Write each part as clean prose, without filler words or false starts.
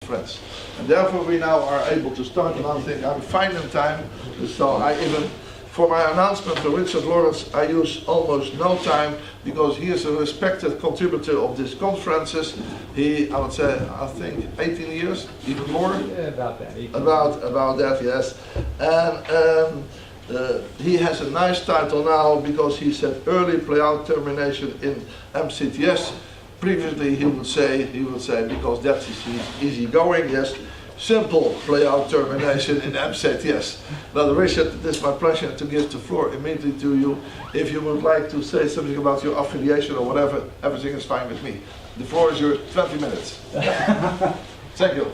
conference. And therefore we now are able to start, and I think I'm fine in time. So I even, for my announcement for Richard Lorentz, I use almost no time, because he is a respected contributor of these conferences. He, I would say, I think 18 years, even more? Yeah, about that. About that, yes. And he has a nice title now, because he said early playout termination in MCTS. Previously he would say, because that's easy going, yes, simple playout termination in MCTS. Now, Richard, it is my pleasure to give the floor immediately to you. If you would like to say something about your affiliation or whatever, everything is fine with me. The floor is yours, 20 minutes. Thank you.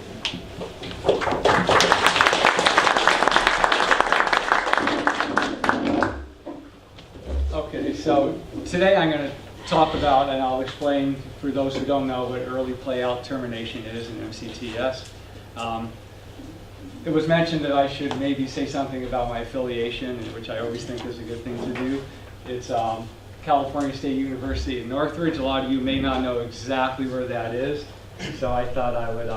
Okay, so today I'm going to talk about, and I'll explain for those who don't know, what early playout termination is in MCTS. It was mentioned that I should maybe say something about my affiliation, which I always think is a good thing to do. It's California State University in Northridge. A lot of you may not know exactly where that is, so I thought I would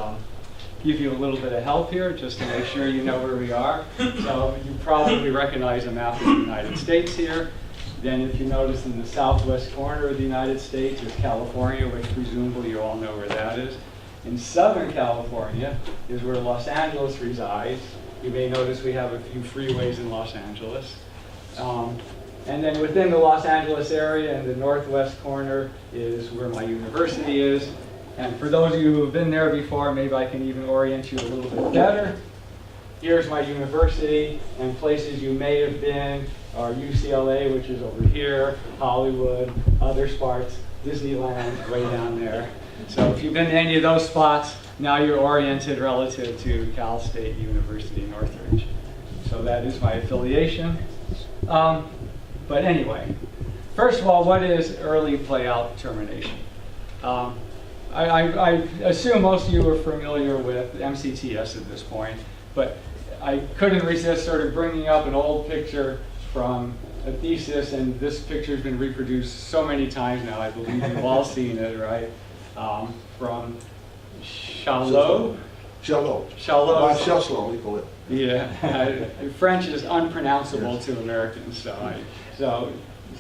give you a little bit of help here, just to make sure you know where we are. So you probably recognize a map of the United States here. Then if you notice in the southwest corner of the United States is California, which presumably you all know where that is. In Southern California is where Los Angeles resides. You may notice we have a few freeways in Los Angeles. And then within the Los Angeles area in the northwest corner is where my university is. And for those of you who have been there before, maybe I can even orient you a little bit better. Here's my university, and places you may have been are UCLA, which is over here, Hollywood, other spots, Disneyland, way down there. So if you've been to any of those spots, now you're oriented relative to Cal State University Northridge. So that is my affiliation. But anyway, first of all, what is early playout termination? I assume most of you are familiar with MCTS at this point, but I couldn't resist sort of bringing up an old picture from a thesis, and this picture's been reproduced so many times now, I believe you've all seen it, right? From Chalot. Chalot, we call it. Yeah, French is unpronounceable to Americans, so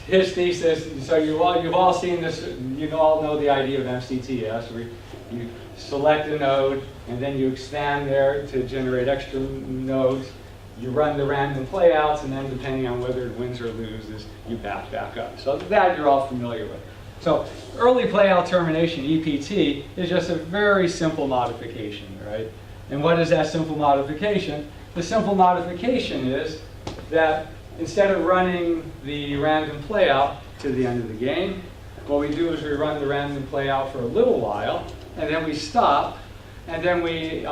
his thesis, so you've all seen this, you all know the idea of MCTS, where you select a node, and then you expand there to generate extra nodes. You run the random playouts, and then depending on whether it wins or loses, you back up. So that you're all familiar with. So early playout termination, EPT, is just a very simple modification, right? And what is that simple modification? The simple modification is that instead of running the random playout to the end of the game, what we do is we run the random playout for a little while, and then we stop, and then we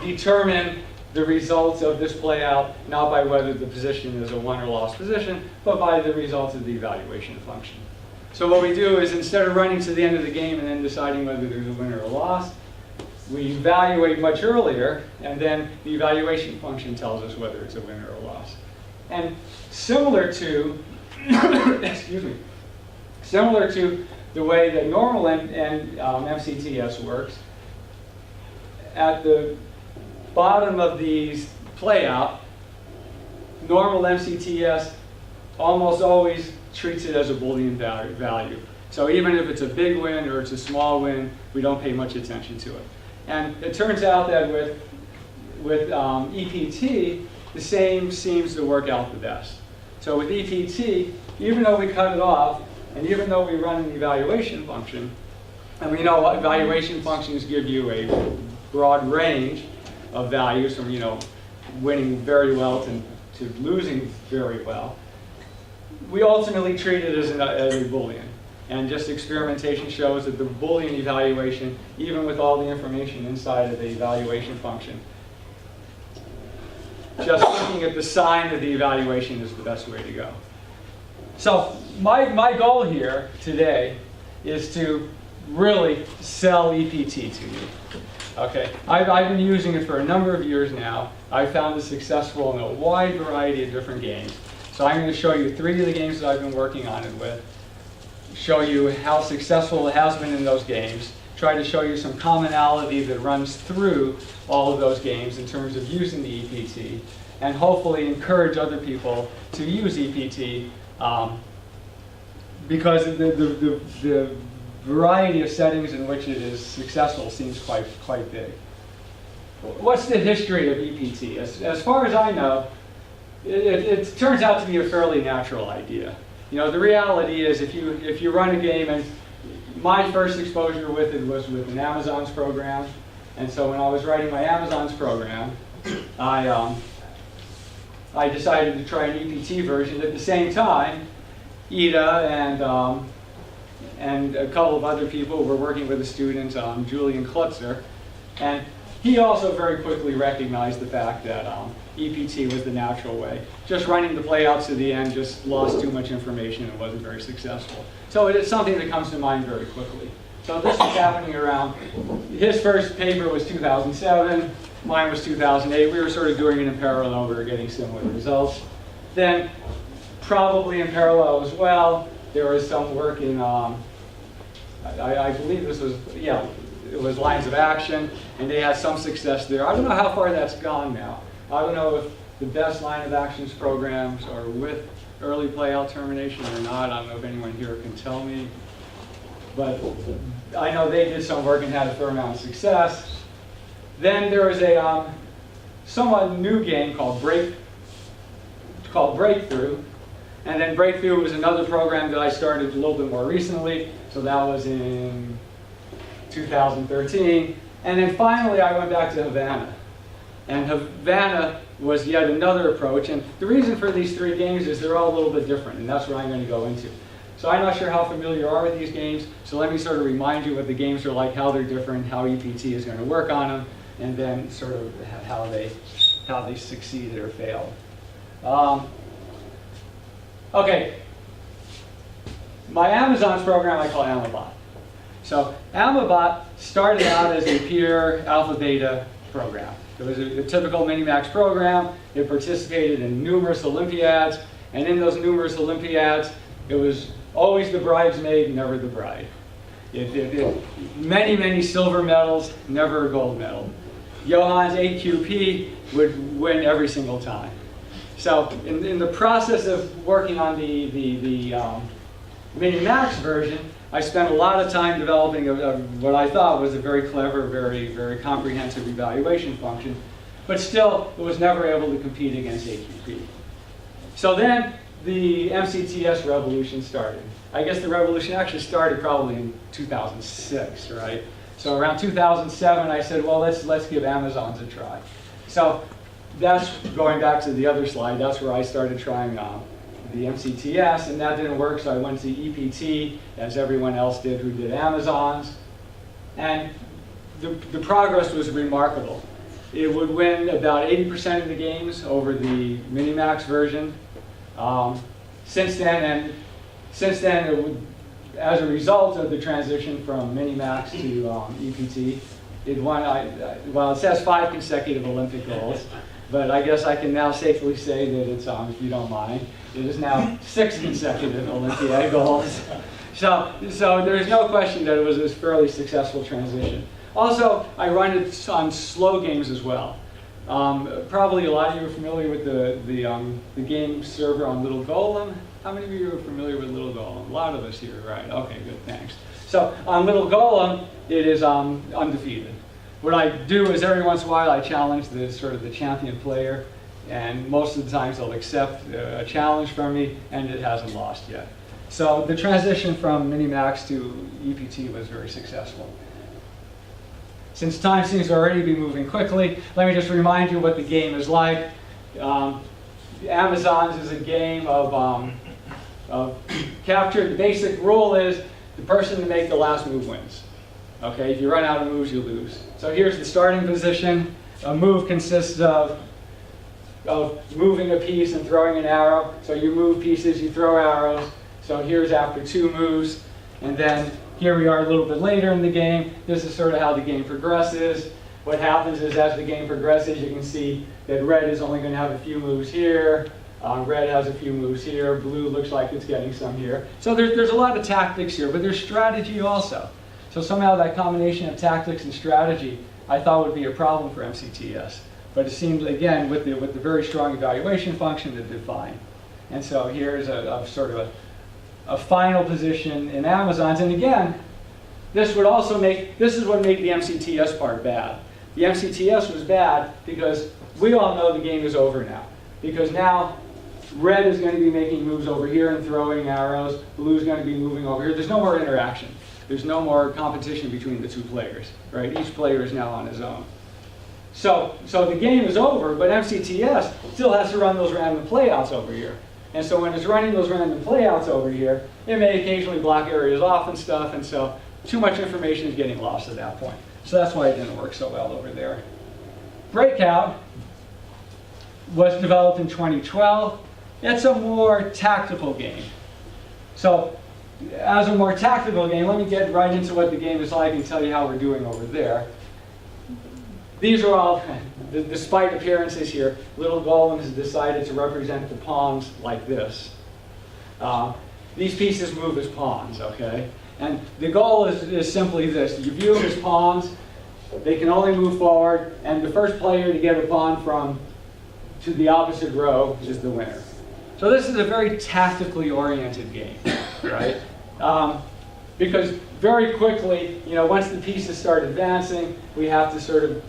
determine the results of this playout, not by whether the position is a won or lost position, but by the results of the evaluation function. So what we do is, instead of running to the end of the game and then deciding whether there's a winner or a loss, we evaluate much earlier, and then the evaluation function tells us whether it's a winner or a loss. And similar to, excuse me, similar to the way that normal MCTS works, at the bottom of these playout, normal MCTS almost always treats it as a Boolean value. So even if it's a big win or it's a small win, we don't pay much attention to it. And it turns out that with EPT, the same seems to work out the best. So with EPT, even though we cut it off, and even though we run an evaluation function, and we know evaluation functions give you a broad range of values from, winning very well to losing very well, we ultimately treat it as a Boolean. And just experimentation shows that the Boolean evaluation, even with all the information inside of the evaluation function, just looking at the sign of the evaluation is the best way to go. So my goal here today is to really sell EPT to you. Okay, I've been using it for a number of years now. I've found it successful in a wide variety of different games. So I'm going to show you 3 of the games that I've been working on it with, show you how successful it has been in those games, try to show you some commonality that runs through all of those games in terms of using the EPT, and hopefully encourage other people to use EPT because the variety of settings in which it is successful seems quite big. What's the history of EPT? As far as I know, it turns out to be a fairly natural idea. You know, the reality is if you run a game, and my first exposure with it was with an Amazon's program, and so when I was writing my Amazon's program, I decided to try an EPT version. At the same time, Ida and a couple of other people were working with a student, Julian Klutzer, and he also very quickly recognized the fact that EPT was the natural way. Just running the playouts to the end just lost too much information and wasn't very successful. So it is something that comes to mind very quickly. So this was happening around, his first paper was 2007, mine was 2008. We were sort of doing it in parallel, we were getting similar results. Then, probably in parallel as well, there was some work in, I believe this was, yeah, it was lines of action, and they had some success there. I don't know how far that's gone now. I don't know if the best line of actions programs are with early playout termination or not. I don't know if anyone here can tell me. But I know they did some work and had a fair amount of success. Then there was a somewhat new game called Breakthrough. And then Breakthrough was another program that I started a little bit more recently. So that was in 2013. And then finally I went back to Havana. And Havana was yet another approach. And the reason for these three games is they're all a little bit different. And that's what I'm going to go into. So I'm not sure how familiar you are with these games. So let me sort of remind you what the games are like, how they're different, how EPT is going to work on them, and then sort of how they succeeded or failed. Okay. My Amazon's program I call Amabot. So Amabot started out as a pure alpha beta program. It was a typical Minimax program. It participated in numerous Olympiads, and in those numerous Olympiads, it was always the bridesmaid, never the bride. Many, many silver medals, never a gold medal. Johann's AQP would win every single time. So in the process of working on the Minimax version, I spent a lot of time developing what I thought was a very clever, very, very comprehensive evaluation function, but still it was never able to compete against AQP. So then the MCTS revolution started. I guess the revolution actually started probably in 2006, right? So around 2007, I said, well, let's give Amazon's a try. So that's going back to the other slide. That's where I started trying the MCTS, and that didn't work, so I went to EPT, as everyone else did who did Amazon's. And the progress was remarkable. It would win about 80% of the games over the Minimax version. Since then, it would, as a result of the transition from Minimax to EPT, it won, well, it says 5 consecutive Olympic golds, but I guess I can now safely say that it's, if you don't mind, it is now 6 consecutive Olympiad golds. So there's no question that it was a fairly successful transition. Also, I run it on slow games as well. Probably a lot of you are familiar with the game server on Little Golem. How many of you are familiar with Little Golem? A lot of us here, right? Okay, good, thanks. So on Little Golem, it is undefeated. What I do is every once in a while I challenge the sort of the champion player, and most of the times they'll accept a challenge from me, and it hasn't lost yet. So the transition from Minimax to EPT was very successful. Since time seems to already be moving quickly, let me just remind you what the game is like. Amazon's is a game of capture. The basic rule is the person to make the last move wins. Okay, if you run out of moves, you lose. So here's the starting position. A move consists of moving a piece and throwing an arrow. So you move pieces, you throw arrows. So here's after 2 moves, and then here we are a little bit later in the game. This is sort of how the game progresses. What happens is as the game progresses, you can see that red is only going to have a few moves here. Red has a few moves here. Blue looks like it's getting some here. So there's a lot of tactics here, but there's strategy also. So somehow that combination of tactics and strategy I thought would be a problem for MCTS. But it seemed, again, with the very strong evaluation function, it did fine. And so here's a sort of a final position in Amazon's. And again, this is what made the MCTS part bad. The MCTS was bad because we all know the game is over now. Because now red is going to be making moves over here and throwing arrows. Blue is going to be moving over here. There's no more interaction. There's no more competition between the two players, right? Each player is now on his own. So the game is over, but MCTS still has to run those random playouts over here. And so when it's running those random playouts over here, it may occasionally block areas off and stuff, and so too much information is getting lost at that point. So that's why it didn't work so well over there. Breakout was developed in 2012. It's a more tactical game. So as a more tactical game, let me get right into what the game is like and tell you how we're doing over there. These are all, despite appearances here, little golems have decided to represent the pawns like this. These pieces move as pawns, okay? And the goal is simply this. You view them as pawns. They can only move forward, and the first player to get a pawn to the opposite row is the winner. So this is a very tactically oriented game, right? Because very quickly, once the pieces start advancing, we have to sort of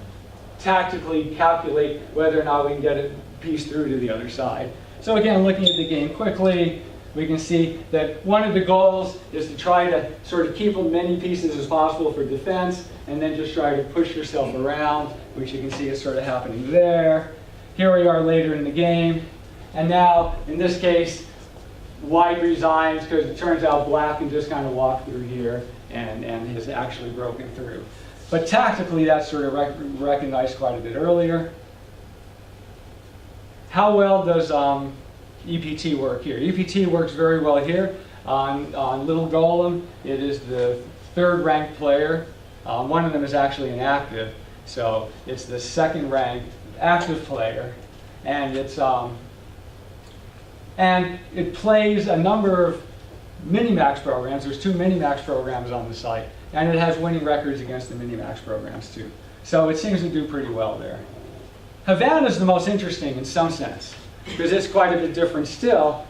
tactically calculate whether or not we can get a piece through to the other side. So again, looking at the game quickly, we can see that one of the goals is to try to sort of keep as many pieces as possible for defense, and then just try to push yourself around, which you can see is sort of happening there. Here we are later in the game, and now, in this case, white resigns because it turns out black can just kind of walk through here and has actually broken through. But tactically, that's sort of recognized quite a bit earlier. How well does EPT work here? EPT works very well here. On Little Golem, it is the third ranked player. One of them is actually an active, so it's the second ranked active player, and it plays a number of Minimax programs. There's 2 Minimax programs on the site, and it has winning records against the Minimax programs too. So it seems to do pretty well there. Havana is the most interesting in some sense, because it's quite a bit different still.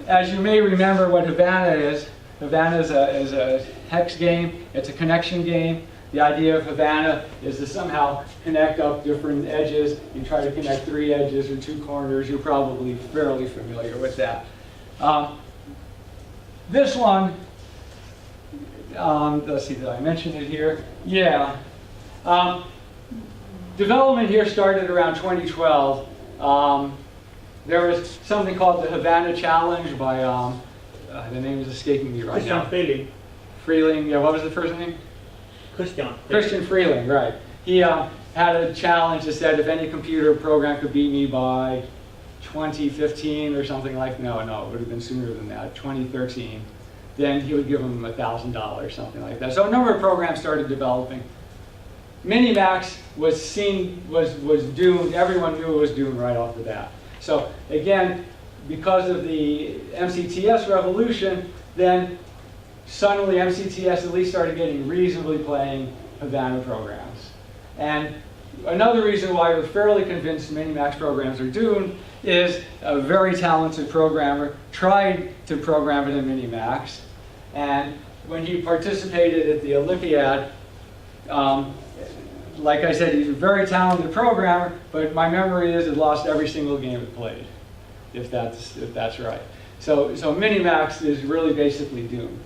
As you may remember what Havana is a hex game. It's a connection game. The idea of Havana is to somehow connect up different edges. You try to connect 3 edges or 2 corners. You're probably fairly familiar with that. This one, let's see, did I mention it here? Yeah. Development here started around 2012. There was something called the Havana Challenge by, the name is escaping me right now. Christian Freeling, yeah, what was the first name? Christian Freeling, right. He had a challenge that said if any computer program could beat me by 2015 or something no, it would have been sooner than that, 2013, then he would give him $1,000, something like that. So a number of programs started developing. Minimax was doomed. Everyone knew it was doomed right off the bat. So again, because of the MCTS revolution, then suddenly MCTS at least started getting reasonably playing Havana programs. And another reason why we're fairly convinced Minimax programs are doomed is a very talented programmer tried to program it in Minimax, and when he participated at the Olympiad, like I said, he's a very talented programmer, but my memory is it lost every single game it played, if that's right. So Minimax is really basically doomed.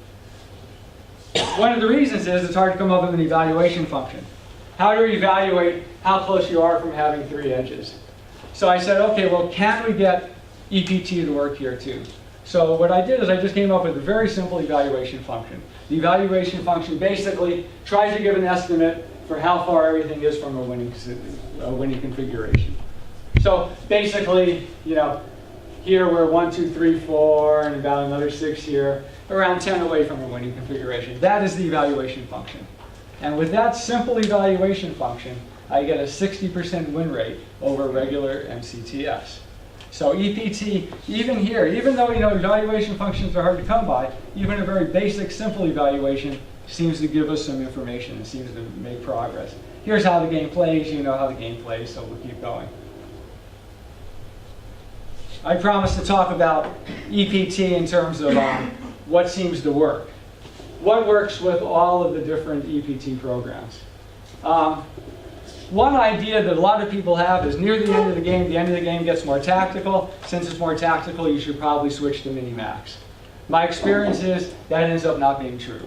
One of the reasons is it's hard to come up with an evaluation function. How do you evaluate how close you are from having 3 edges? So I said, okay, well, can't we get EPT to work here too? So what I did is I just came up with a very simple evaluation function. The evaluation function basically tries to give an estimate for how far everything is from a winning configuration. So basically, here we're 1, 2, 3, 4, and about another 6 here, around 10 away from a winning configuration. That is the evaluation function. And with that simple evaluation function, I get a 60% win rate over regular MCTS. So EPT, even here, even though evaluation functions are hard to come by, even a very basic, simple evaluation seems to give us some information and seems to make progress. Here's how the game plays. You know how the game plays, so we'll keep going. I promised to talk about EPT in terms of what seems to work. What works with all of the different EPT programs? One idea that a lot of people have is near the end of the game gets more tactical. Since it's more tactical, you should probably switch to mini-max. My experience is that ends up not being true.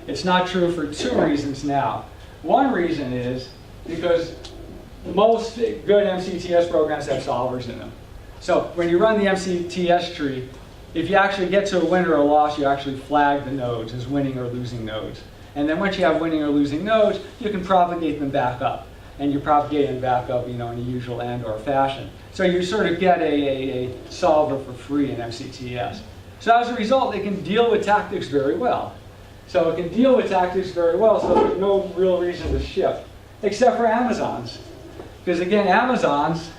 It's not true for two reasons now. One reason is because most good MCTS programs have solvers in them. So when you run the MCTS tree, if you actually get to a win or a loss, you actually flag the nodes as winning or losing nodes. And then once you have winning or losing nodes, you can propagate them back up. And you propagate them back up, in a usual and/or fashion. So you sort of get a solver for free in MCTS. So as a result, it can deal with tactics very well. So it can deal with tactics very well, so there's no real reason to ship, except for Amazons. Because again, Amazons,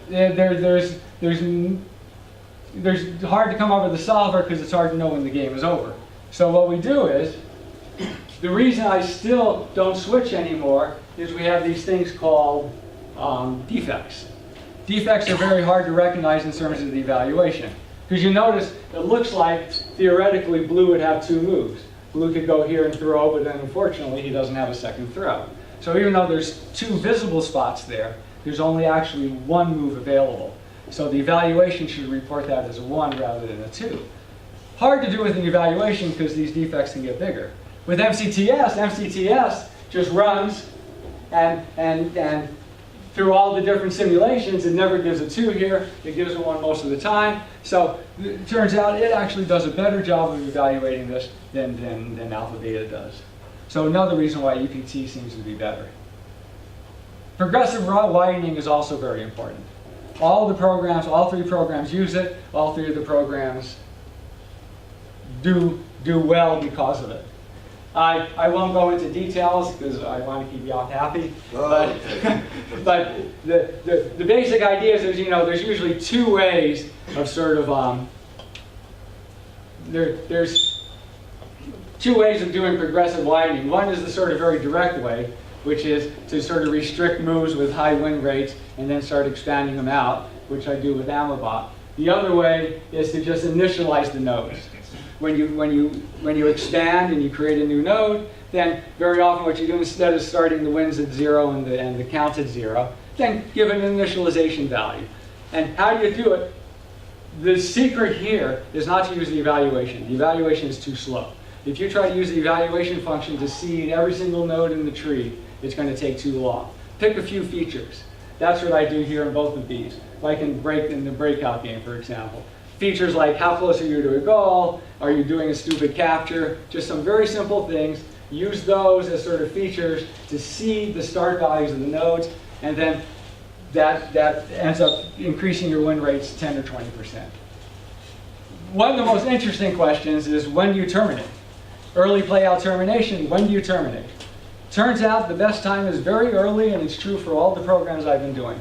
there's hard to come up with a solver because it's hard to know when the game is over. So what we do is, the reason I still don't switch anymore is we have these things called defects. Defects are very hard to recognize in terms of the evaluation. Because you notice it looks like, theoretically, blue would have two moves. Blue could go here and throw, but then unfortunately he doesn't have a second throw. So even though there's two visible spots there, there's only actually one move available. So the evaluation should report that as a 1 rather than a 2. Hard to do with an evaluation because these defects can get bigger. With MCTS just runs and through all the different simulations, it never gives a 2 here. It gives a 1 most of the time. So it turns out it actually does a better job of evaluating this than alpha beta does. So another reason why EPT seems to be better. Progressive widening is also very important. All three programs use it. All three of the programs do well because of it. I won't go into details because I want to keep y'all happy. But, but the basic idea is there's usually two ways of sort of there's two ways of doing progressive widening. One is the sort of very direct way, which is to sort of restrict moves with high win rates and then start expanding them out, which I do with Amabot. The other way is to just initialize the nodes. When you expand and you create a new node, then very often what you do instead of starting the wins at 0 and the counts at 0, then give it an initialization value. And how do you do it? The secret here is not to use the evaluation. The evaluation is too slow. If you try to use the evaluation function to seed every single node in the tree, it's going to take too long. Pick a few features. That's what I do here in both of these. Like in the breakout game, for example. Features like how close are you to a goal? Are you doing a stupid capture? Just some very simple things. Use those as sort of features to seed the start values of the nodes, and then that ends up increasing your win rates 10 or 20%. One of the most interesting questions is when do you terminate? Early playout termination, when do you terminate? Turns out the best time is very early, and it's true for all the programs I've been doing.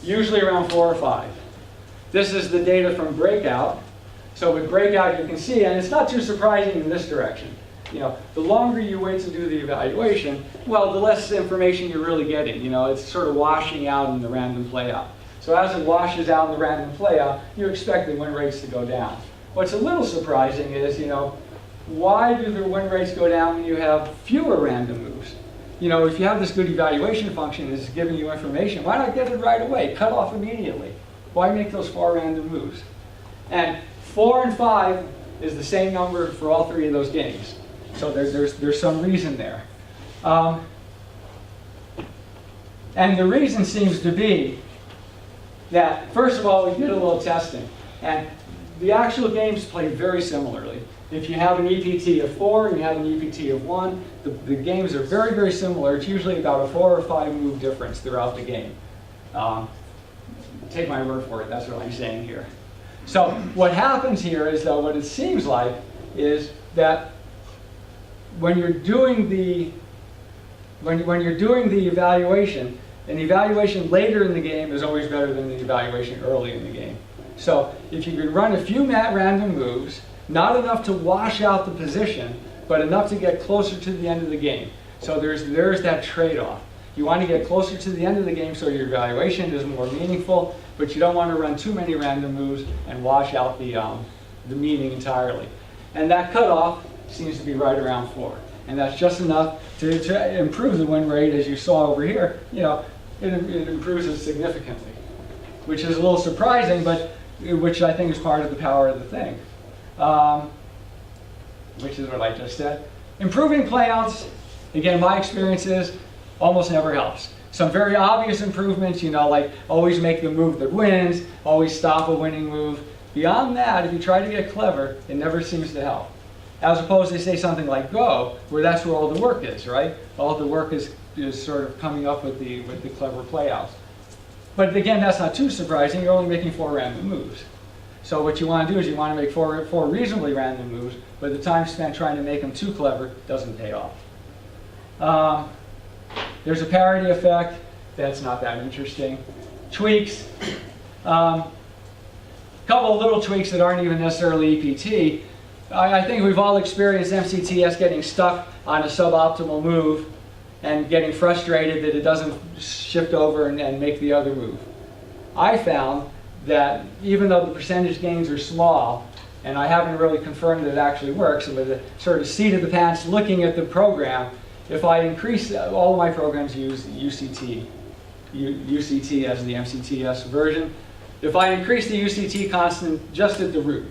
Usually around 4 or 5. This is the data from Breakout. So with Breakout you can see, and it's not too surprising in this direction. The longer you wait to do the evaluation, well, the less information you're really getting. It's sort of washing out in the random playout. So as it washes out in the random playout, you expect the win rates to go down. What's a little surprising is, why do the win rates go down when you have fewer random moves? If you have this good evaluation function that's giving you information, why not get it right away? Cut off immediately. Why make those 4 random moves? And 4 and 5 is the same number for all 3 of those games. So there's some reason there. And the reason seems to be that, first of all, we did a little testing. And the actual games play very similarly. If you have an EPT of 4 and you have an EPT of 1, the games are very, very similar. It's usually about a 4 or 5 move difference throughout the game. Take my word for it, that's what I'm saying here. So what happens here is, though, what it seems like is that when you're doing the evaluation, an evaluation later in the game is always better than the evaluation early in the game. So if you could run a few random moves, Not enough to wash out the position, but enough to get closer to the end of the game. So there's that trade-off. You want to get closer to the end of the game so your evaluation is more meaningful, but you don't want to run too many random moves and wash out the meaning entirely. And that cutoff seems to be right around 4. And that's just enough to improve the win rate, as you saw over here. You know, it improves it significantly, which is a little surprising, but which I think is part of the power of the thing. Which is what I just said. Improving playouts, again, my experience is almost never helps. Some very obvious improvements, you know, like always make the move that wins, always stop a winning move. Beyond that, if you try to get clever, it never seems to help. As opposed to say something like Go, where that's where all the work is, right? All the work is sort of coming up with the clever playouts. But again, that's not too surprising. You're only making 4 random moves. So what you want to do is you want to make four reasonably random moves, but the time spent trying to make them too clever doesn't pay off. There's a parity effect. That's not that interesting. Tweaks. Couple of little tweaks that aren't even necessarily EPT. I think we've all experienced MCTS getting stuck on a suboptimal move and getting frustrated that it doesn't shift over and make the other move. I found that even though the percentage gains are small, and I haven't really confirmed that it actually works, and with a sort of seat of the pants looking at the program, if I increase, all of my programs use UCT as the MCTS version. If I increase the UCT constant just at the root,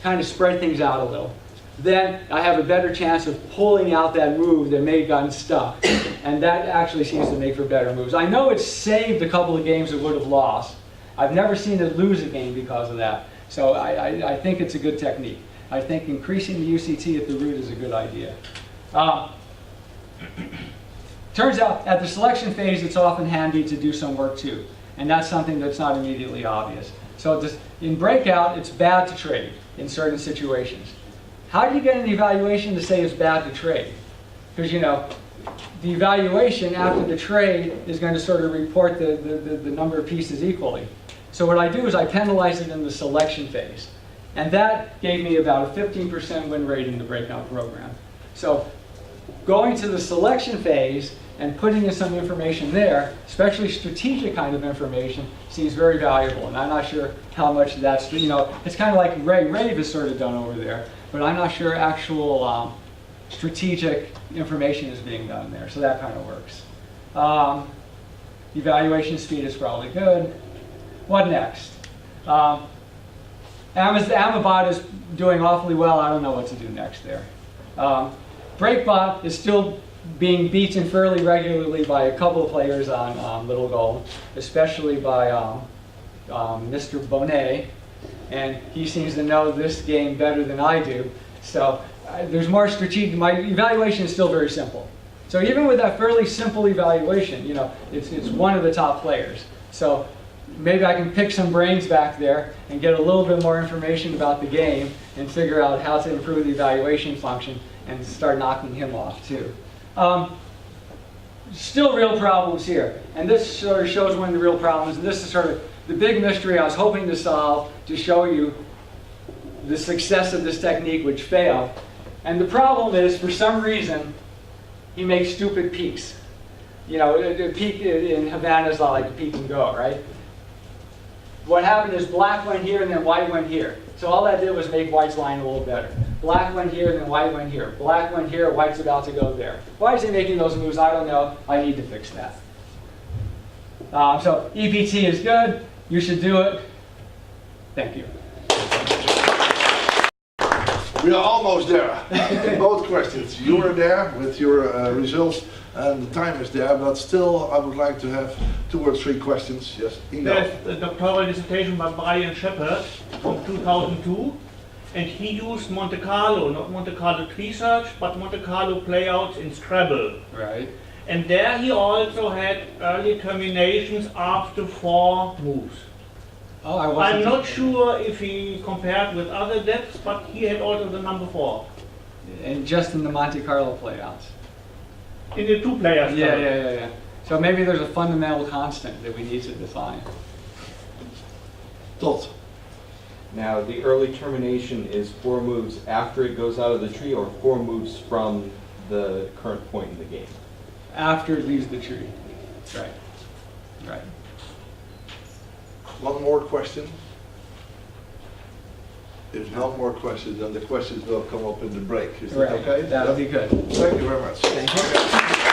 kind of spread things out a little, then I have a better chance of pulling out that move that may have gotten stuck. And that actually seems to make for better moves. I know it's saved a couple of games it would have lost. I've never seen it lose a game because of that. So I think it's a good technique. I think increasing the UCT at the root is a good idea. Turns out at the selection phase, it's often handy to do some work too. And that's something that's not immediately obvious. So in breakout, it's bad to trade in certain situations. How do you get an evaluation to say it's bad to trade? Because, you know, the evaluation after the trade is going to sort of report the number of pieces equally. So what I do is I penalize it in the selection phase. And that gave me about a 15% win rate in the breakout program. So going to the selection phase and putting in some information there, especially strategic kind of information, seems very valuable. And I'm not sure how much that's, you know, it's kind of like Rave is sort of done over there. But I'm not sure actual strategic information is being done there. So that kind of works. Evaluation speed is probably good. What next? Amabot is doing awfully well. I don't know what to do next there. Breakbot is still being beaten fairly regularly by a couple of players on Little Gold, especially by Mr. Bonet. And he seems to know this game better than I do. So there's more strategic. My evaluation is still very simple. So even with that fairly simple evaluation, you know, it's one of the top players. So maybe I can pick some brains back there and get a little bit more information about the game and figure out how to improve the evaluation function and start knocking him off too. Still real problems here. And this sort of shows one of the real problems. And this is sort of the big mystery I was hoping to solve to show you the success of this technique, which failed. And the problem is, for some reason, he makes stupid peaks. You know, a peak in Havana is not like a peak and go, right? What happened is black went here and then white went here. So all that did was make white's line a little better. Black went here and then white went here. Black went here, white's about to go there. Why is he making those moves? I don't know. I need to fix that. So EPT is good. You should do it. Thank you. We are almost there. Both questions. You were there with your results, and the time is there, but still I would like to have 2 or 3 questions. Yes, Ingo. There's a doctoral dissertation by Brian Shepard from 2002, and he used Monte Carlo, not Monte Carlo tree search, but Monte Carlo playouts in Scrabble. Right. And there he also had early terminations after 4 moves. Oh, I'm not sure if he compared with other depths, but he had also the number 4. And just in the Monte Carlo playouts. In the 2 players. Yeah. So maybe there's a fundamental constant that we need to define. Tot. Now, the early termination is 4 moves after it goes out of the tree, or 4 moves from the current point in the game? After it leaves the tree. Right. Right. One more question? If no more questions, then the questions will come up in the break. Is that Right. okay? That'll be good. Thank you very much. Thank you.